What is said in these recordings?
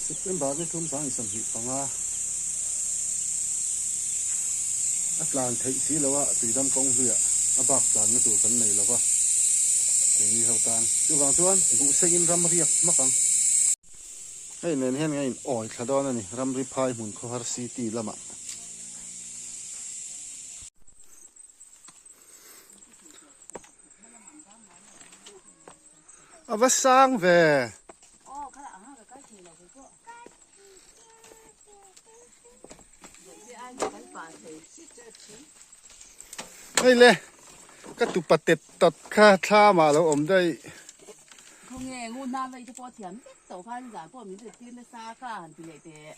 เป็นบาทไม่ทุ่มสางอิสมิปังอาอัตลานเทสีแล้วว่าตีดำกองเรืออาบักลานไม่ตัวกันไหนแล้วว่าแต่นี่เขาตานคือบางส่วนบุเซกินรำเรียกมักอังไอ้เนี่ยเห็นไงอ่อยขดอนนี่รำริพายหุ่นเขาฮาร์ซีตีละมั้งอาวัสางเวไอ้เลยก็ตุปเต็ดตัดค่าท่ามาแล้วอมได้เขาเงี้ยงูน้ำไปเฉพาะเถียมต่อข้าวสารพวกมีแต่ตีนและซาข้าหันไปเลยเตะ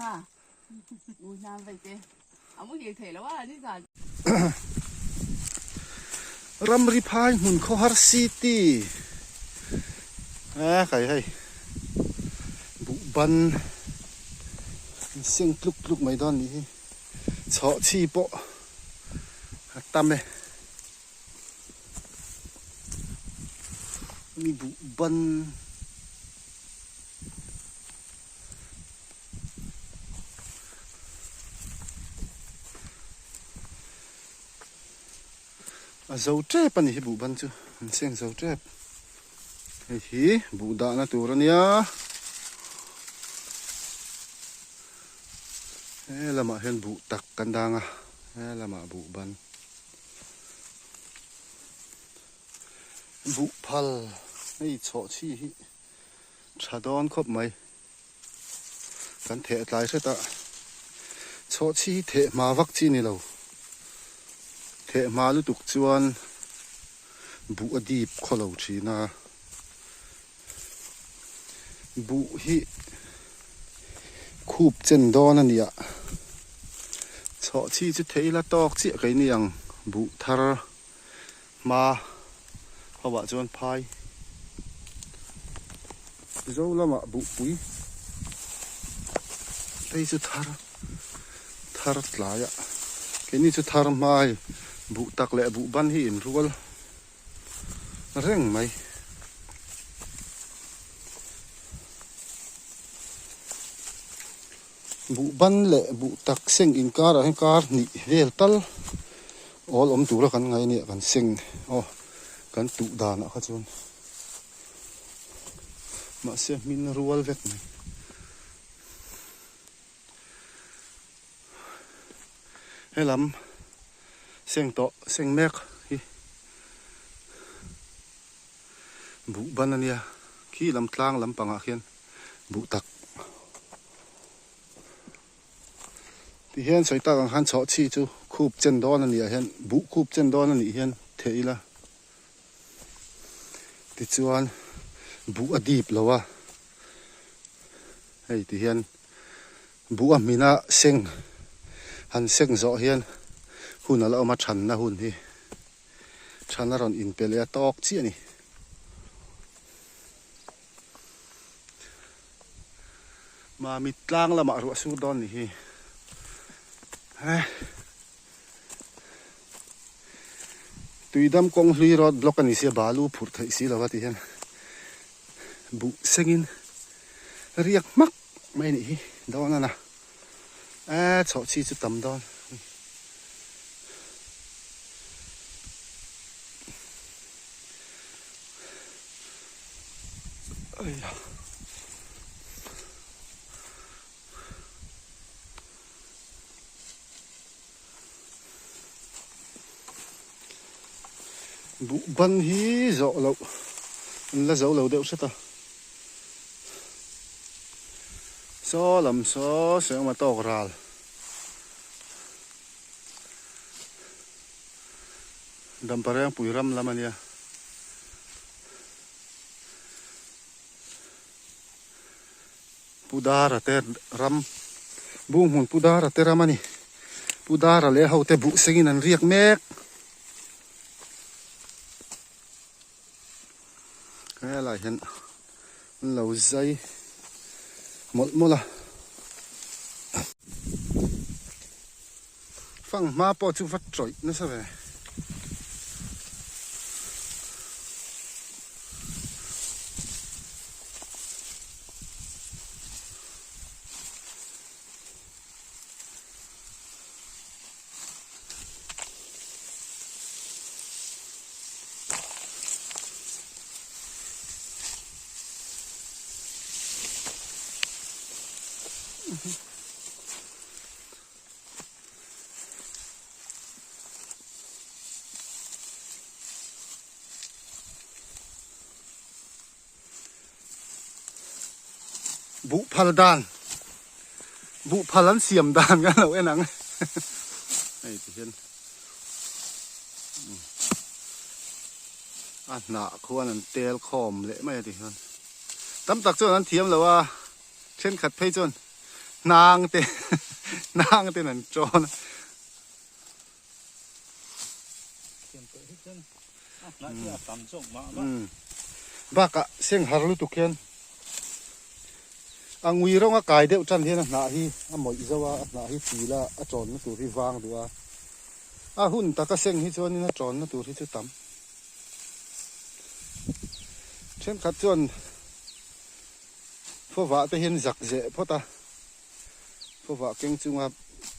ฮะงูน้ำไปเตะเอาไม่เห็นเถอะแล้วว่านี่สารรำริพายหุ่นเขาฮาร์ซีตีใครให้บุบันเสียงปลุกไม่ดอนนี้เฉาะชีโปะตามเลยมีบุบันเจ้าเจ็บปนี่บุบันจูเสียงเจ้าเจ็บเฮ้ยบุดานะตัวนี้ละมาเห็นบุตักกันดังละมาบุบันบุพัลนี่โฉชีชาดอนครบไหมกันเทะลายเสตะโฉชีเทะมาวักจีนี่เราเทะมาลุตุกจวนบุอดีบขลาวชีนาบุฮิคูบเจนดอนันเนี่ยโฉชีจะเทละตอกเจียไกนี่ยังบุทาร์มาเพราะว่าจวนพายเจ้าละมาบุปุยได้จะทาร์หลายแค่นี้จะทาร์มาบุตักเละบุบันหินรัวเร่งไหมบุบันเละบุตักเซ็งอินการให้การนี่เวลตัลออลอมตัวละกันไงเนี่ยกันเซ็งอ๋อกันตุดานะครับจวนมาเสียมินรัวเวกไหมให้ลำเสียงโตเสียงแมกบุบันนั่นเนี่ยขี้ลำกลางลำปังอาเขียนบุตักที่เห็นสายตาของฮันเฉาะชีจูคูบเจนดอนนั่นเนี่ยเห็นบุคูบเจนดอนนั่นนี่เห็นเทอีละที่จวนบุอดีบแล้ววะไอ้ที่เห็นบุอามินาเซ็งหันเซ็งเจาะเห็นหุ่นเราเอามาชันนะหุ่นที่ชันแล้วเราอินเปเลียตอกเชี่ยนี่มามีกลางละมารัวสูดอนนี่ตุยดำกองลุยรถบล็อกกันนี่เสียบาลูพูดไทยสิแล้วว่าที่เห็นบุเซงินเรียกมักไม่นี่ดอนนะชอบชีจุดต่ำดอนบุบันฮีโจเราแล้วโจเราเดี๋ยวเสร็จโซ่ลำโซ่เสียงมาตอกราลดำปะเรียงปุยรำละมันเนี่ยปูดาระเตรำบุ้งหุ่นปูดาระเตรำมันนี่ปูดาระเลี้ยเขาเตบุเสียงนั่นเรียกแมกอะไรเห็นเราใจหมดละฟังมาปอจูฟัดจ่อยนั่นสิเว้ย บุพลดานบุพลันเสียมดานกันเราไอ้หนังไอ้ที่เห็นอันหนาควรอันเตลคอมเละไม่ที่เห็นตั้มตักจนนั้นเทียมเลยว่าเช่นขัดเพยจนนางเต นางเตนั่นจนบ้ากะเสียงฮารุตุเคนอังวีร้องกายเดียวจันเห็นหนาฮีอ่ะหมดอีสว่าหนาฮีตีละอ่ะจอนตัวที่วางดูอ่ะหุ่นตะกะเสียงฮีจวนนี่นะจอนตัวที่จะต่ำเช่นขัดจนพวกว่าจะเห็นจักเจเพราะตาพวกว่าเก่งจุงว่า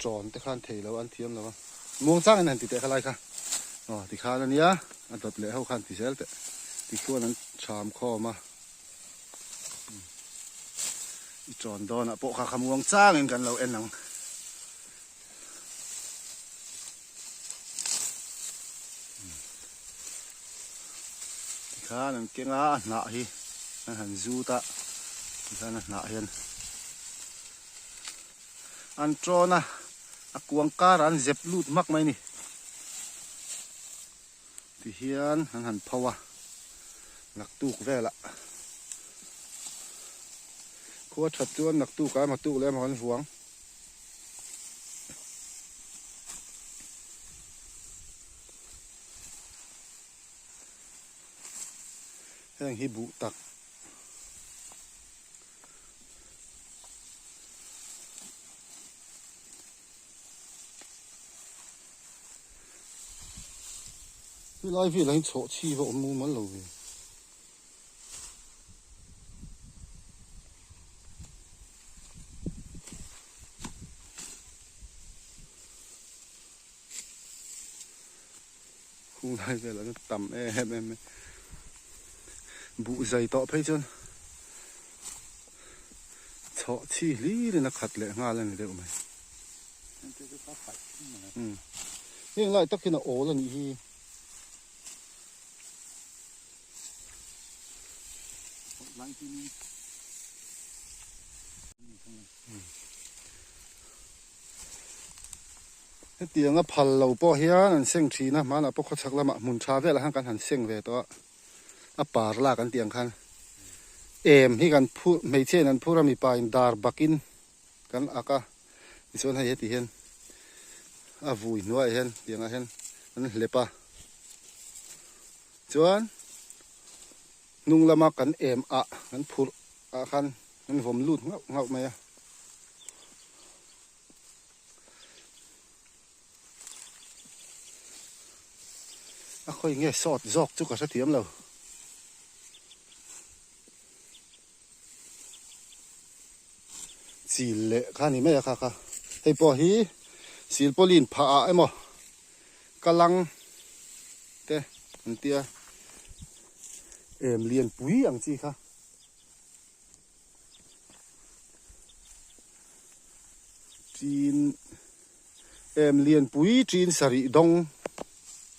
จอนแต่ข้านเทแล้วอันเทียมแล้วมองจ้างนั่นติดแต่อะไรค่ะอ๋อที่ข้านอันนี้อันตัดเลยเขาข้านที่เซลแต่ที่ขั้วนั้นชามข้อมาจอนโดนอ่ะโปะขาขมวงจ้างเองกันเราเอ็นหนังที่ข้านั่นเก่งหนาฮีนั่นหันจูตะที่ข้านั่นหนาเห็นอันโจนะอากวงการอันเจ็บลูดมักไหมนี่ที่เฮียนหันพาวะหนักตู้แว่ละขวดชัดจวนหนักตู้กายมาตู้แล้วมันหวงแห้งฮิบุตักพี่ไล่พี่ไล่โฉชีพอมูมันเลยคุ้งไล่ไปแล้วต่ำบุใจต่อไปจนโฉชีลีเลยนะขัดเลยงานเลยเดี๋ยวไหมนี่ไล่ตักขึ้นโอ้แล้วนี่เตียงพัลเราป้อเฮียนั่นเส้นทีนะมาแล้วพวกเขาชักละมาหมุนชาเวลาหันกันหันเส้นเวตัวป่าลากันเตียงคันที่กันพูดไม่เช่นนั้นพูดเรามีปลายดาร์บักินกันอากาดิฉันให้เห็นที่เห็นวุยนัวเห็นเตียงเห็นนั่นเล็บจวนนุ่งละมากันกันพูดคันนั่นผมลุดเงาไหมค่อยเงี้ยสอดจอกจุกกระเทียมเราสีเละข้านี่ไม่อะค่ะไอ้ปอฮีสีปอลินผ่าไอ้หมอกำลังเต้อันเตียเลียนปุ๋ยอย่างจีค่ะจีนเลียนปุ๋ยจีนสริดง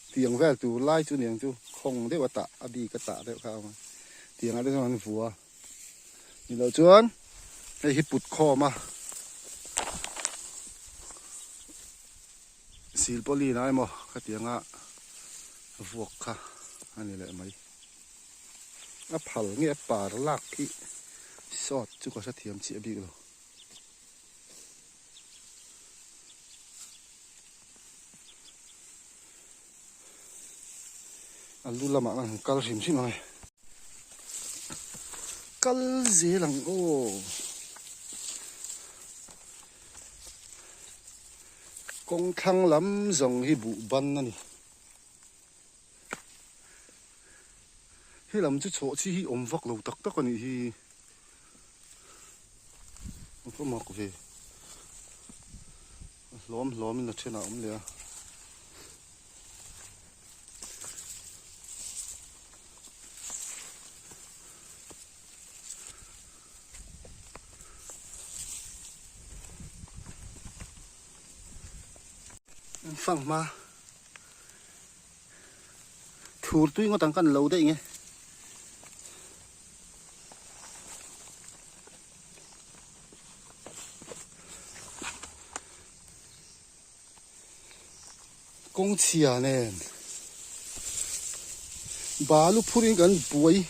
เตียงแววตูไล่จูเนียงจูคงได้ว่าตะอดีกตะได้ข้าวเตียงอะไรมันฝัวนี่เราจวนไอ้ฮิปุดคอมาสีปอลีนไอ้หมอข้าเตียงฟวกค่ะอันนี้แหละไหมผัลเงี้ยป่าลากที่สอดจุกกระเทียมเสียบีกเลยอันดูละมันกัลชิมใช่ไหมกัลเจลังโอ้กงทังลำส่งให้บุบันนั่นที่ลำจะโฉที่อมฟักเราตักกันนี่ที่ก็มากเลยล้อมมันจะเช่นอะไรเลย phẳng mà thua tuy ngó tăng căn lâu đấy nghe công chia nè bà lúc phurin gần buổi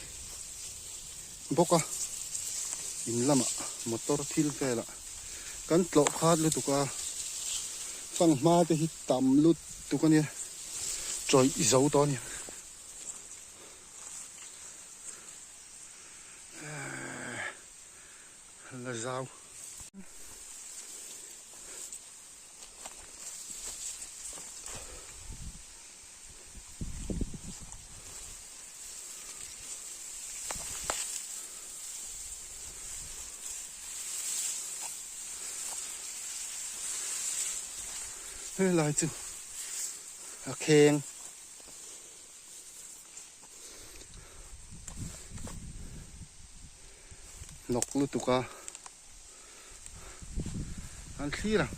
bốc à in lắm à motor thil về là gần lọ khát luôn tụi ca phẳng mà thì hít tắm luôn tụi con nè trời dấu to nè là dao lại chứ khen nọc luôn tụi ca ăn khí rằng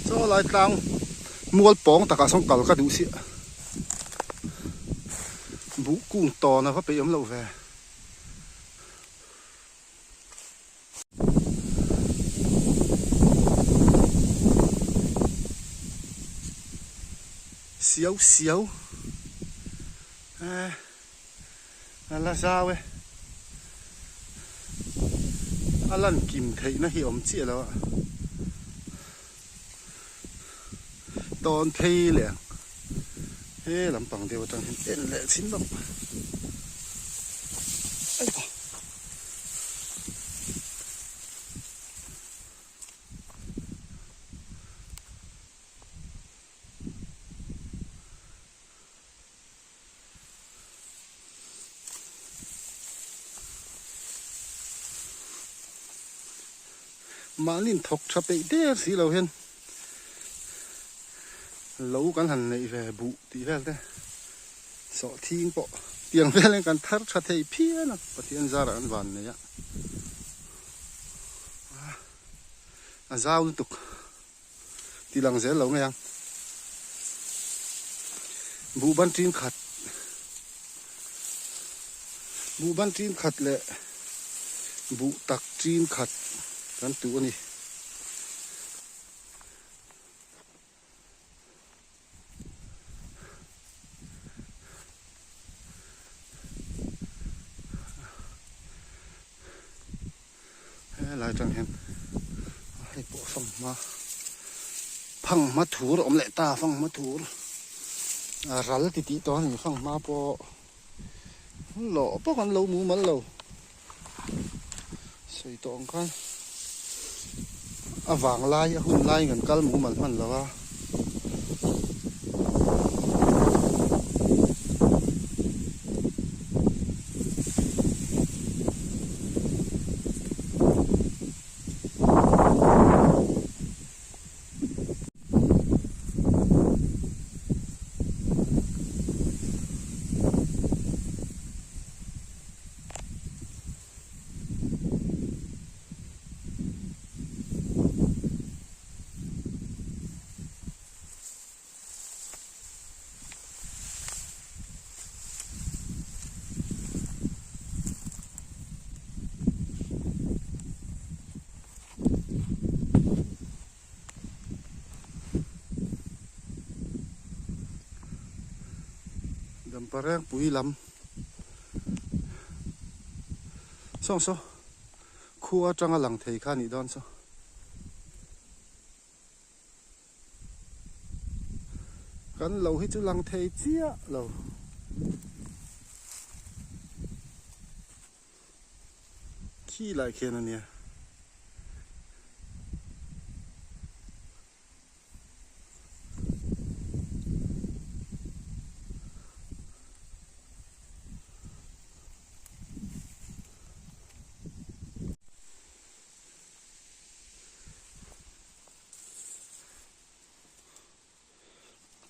cho lại tăng mua bóng tất cả xong cả đủ xịa vũ cung to nó phải ấm lâu về xíu xíu là sao ấy lần kìm thấy nó hiểu chị rồi ạ đòn thi liền thế làm bằng điều chẳng hiện lệ chín bằng mà linh thọc chập bị đế xí lâu hen lâu căn hẳn này về bụ tí về đây sợ thiên bộ tiền về lên căn thắt chặt thấy phía nó và tiền ra là ăn vằn này ạ dao liên tục thì lần dễ lâu nghe anh vụ ban trên khát vụ ban trên khát lệ vụ tắc trên khát kan tu ni lại chẳng hạn hay bộ phăng mà thủ rồi ông lại ta phăng mà thủ rắn thì tí to thì phăng mà bộ lọ bộ con lâu mù mà lâu xây tông con vàng lai hun lai gần cal mũ mình là parang pui lam song so khua trăng lăng thầy khan ni don so kan lâu hết chú lăng thầy chia lâu khi lại kia nè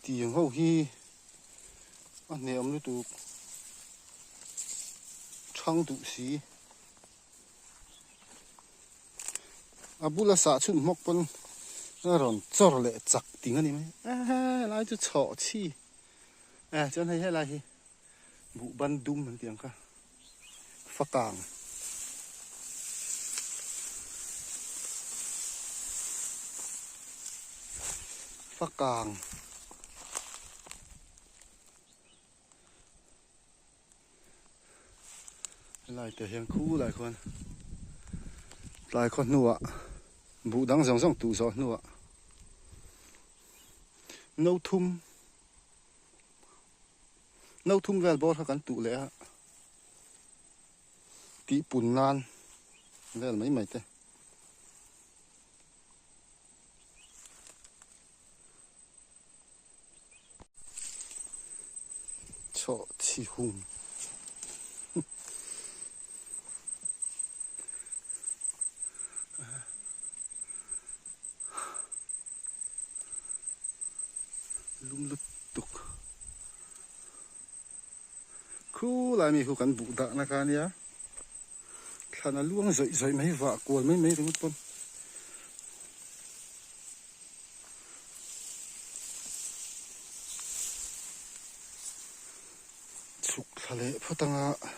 tiếng hậu hi anh em nó tụ trăng tụ xí bula sa chun mok pon ron chor le chak ting ani mai lai chu cho chi chon hay lai hi bu ban dum man tiang ka fakang lại thể hiện khu lại con nua vụ đang dòng dòng tụ gió nua nấu thum về bò hắn tụ lẽ tí bùn nan về mấy mày thế cho chi hùng lung lụt tục khu lại mi khu cắn bụ đạn na can nhá khả năng luông dậy mấy vạ cuốn mấy thứ con chụp lệ phát tăng à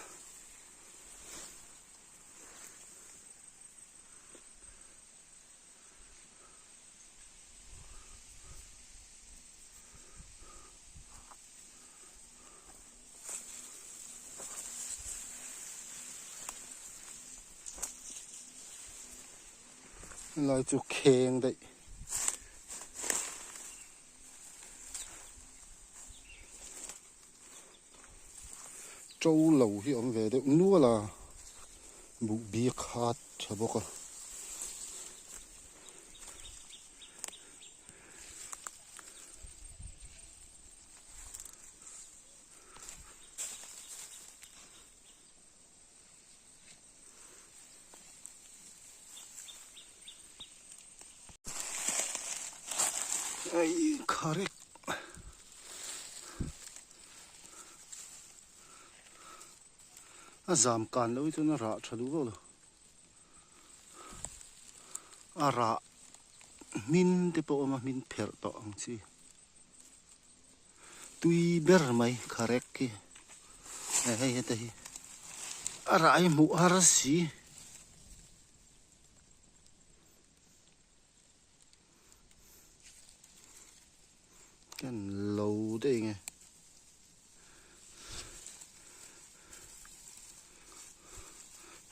lại chụp khen đấy trâu lầu hi ông về đấy nua là bụ bia khát chả bốc à ai correct giảm cản đâu cho nó rạ cho đủ rồi rạ min te po mà min per to ang chi tui ber mai correct ki hay te hi rạ ai mu har si cái lâu đây nghe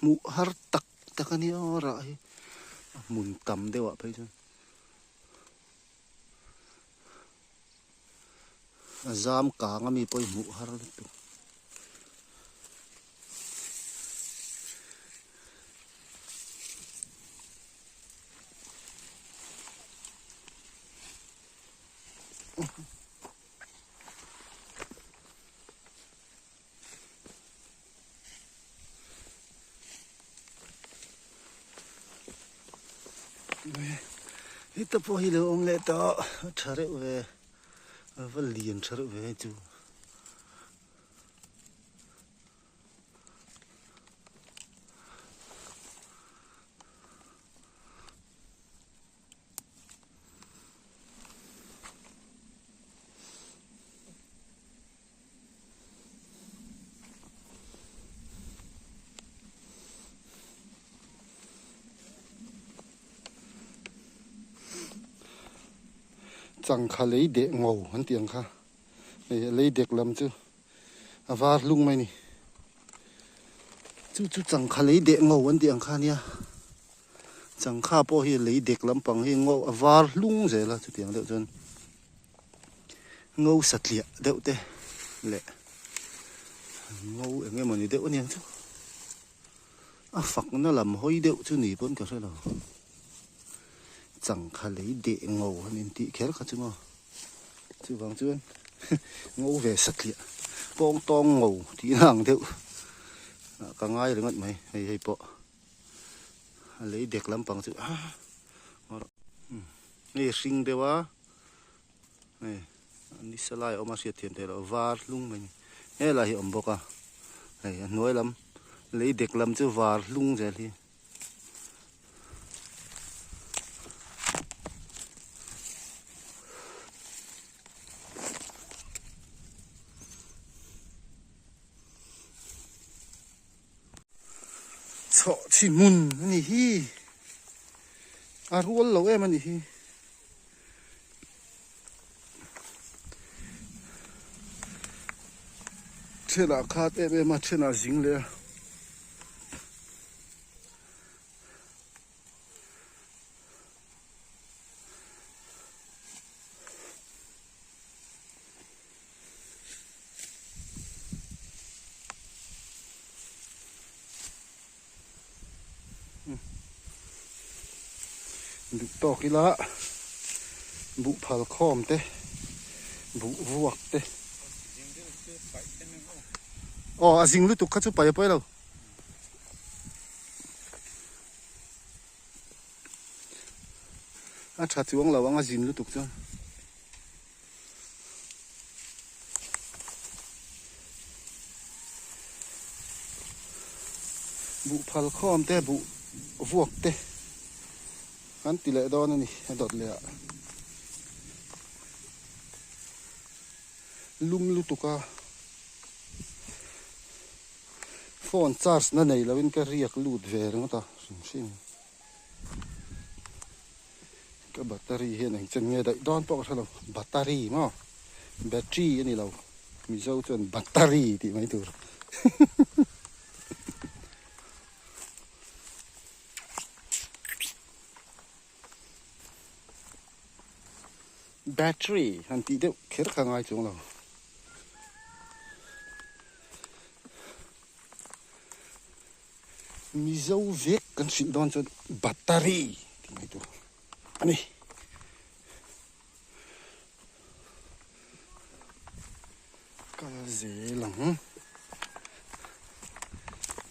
mu har tak takani ora hi mun tam dewa pai chu zam ka ngami poi mu har tu ito po hilo om leto chare we valian chare we chu chẳng khá lấy để ngầu hắn tiếng kha lấy đẹp lắm chứ và lung mày nè chú chẳng khá lấy để ngầu hắn tiếng kha nha chẳng khá po hi lấy đẹp lắm bằng hi ngầu và lung dễ là chú tiếng đậu chân ngầu sạch liệt đậu tê lệ ngầu nghe mà ni đậu nè chứ phật nó làm hôi đậu chứ nỉ vẫn cả rồi đâu chẳng khá lấy để ngầu nên tị khét cả chứ mà chứ vàng chứ ngầu về sạch liệt bong tong ngầu tí nàng đậu cả ngay được ngất mày hay bộ lấy đẹp lắm bằng chữ này sinh đấy quá này ni salai oma sia thian the lo var lung mai he la hi om boka hei noi lam lei dek lam chu var lung zel hi cho chi mun ni hi a rual lo em ni hi chela khat em ma chena jing le đục to cái lá bụ phal khom te bụ vuộc te a jing lu tuk kha chu pai pai lo a tha chuang lo anga jin lu tuk chu bụ phal khom te bụ vuộc te kan tile do na ni dot le lum lu tuka phone charge na nei lawin ka riak lut ve rang ta sim ka battery he nei chen nge dai don pok thalo battery ma battery ani lo mi zo chen battery ti mai tur battery han ti deuh kher khangai chung lo mi zo vek kan sin don chu battery ti mai tu ani kal ze lang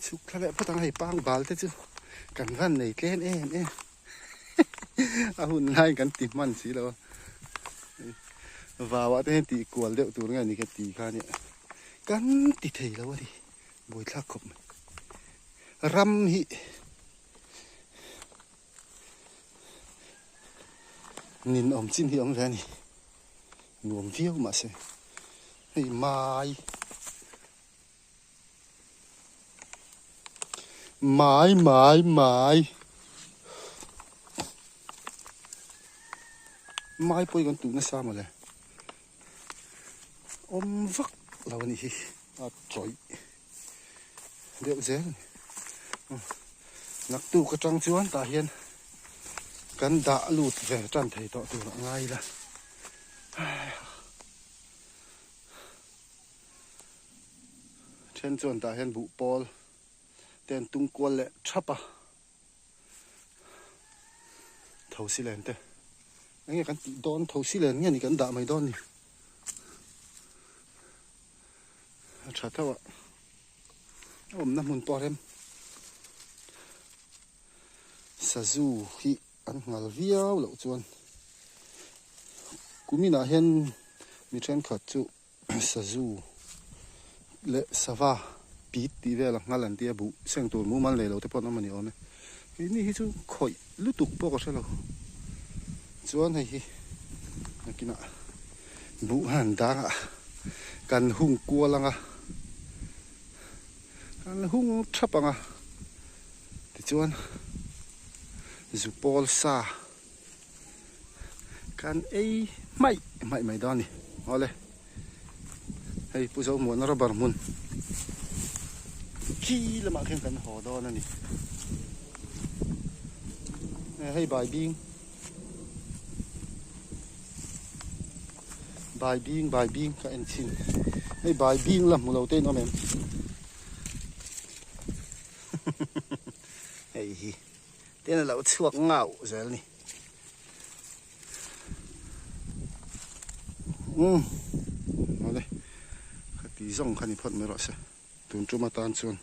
chu khale patang hai pang bal te chu kan gan nei tlen em a hun ngai kan ti man si lo và vợ tên tì cuộn liệu tụi ngày này cái tì kha nhỉ cắn tì thầy đâu đi bồi thác khổng ram hi nhìn ông chín hi ông ra nè nuông phiêu mà xem hay mai mai mai mai mai bôi con tụi nó sao mà lại ôm vắt là cái gì trời điệu dễ nặc tu cái trăng chuan ta hiền cắn đã lụt về tràn thầy tọ từ ngay là trên chuan ta hiền bụ pol tên tung quân lệ chapa thầu xí lên thế anh cái đón thầu xí lên nghe này cái đã mày đón nè chả thâu ạ ôm năm môn to em sa du hi ăn ngal viau lẩu chuan cú mi na hen mi chen khát chu sa du lệ sava pít tí về là ngal lần tia bu sang tuổi mu man lệ lẩu te pon nó mà nhiều này cái này chu khoi lu tuk po có sao lẩu chuan này hi kina bu han da kan hung cua langa kan hung thapanga ti chuan zupol sa kan ei mai dani ole hei pu zo mo na bar mun ki lama khen kan ho do na ni hei bai bing ka en chin hei bai bing lam mu lo te no mem hei hi tên là lẩu chuột ngạo rồi nè nó đây cái tí rong khăn đi phật mới rõ sẽ tụi chúng ta tan xuân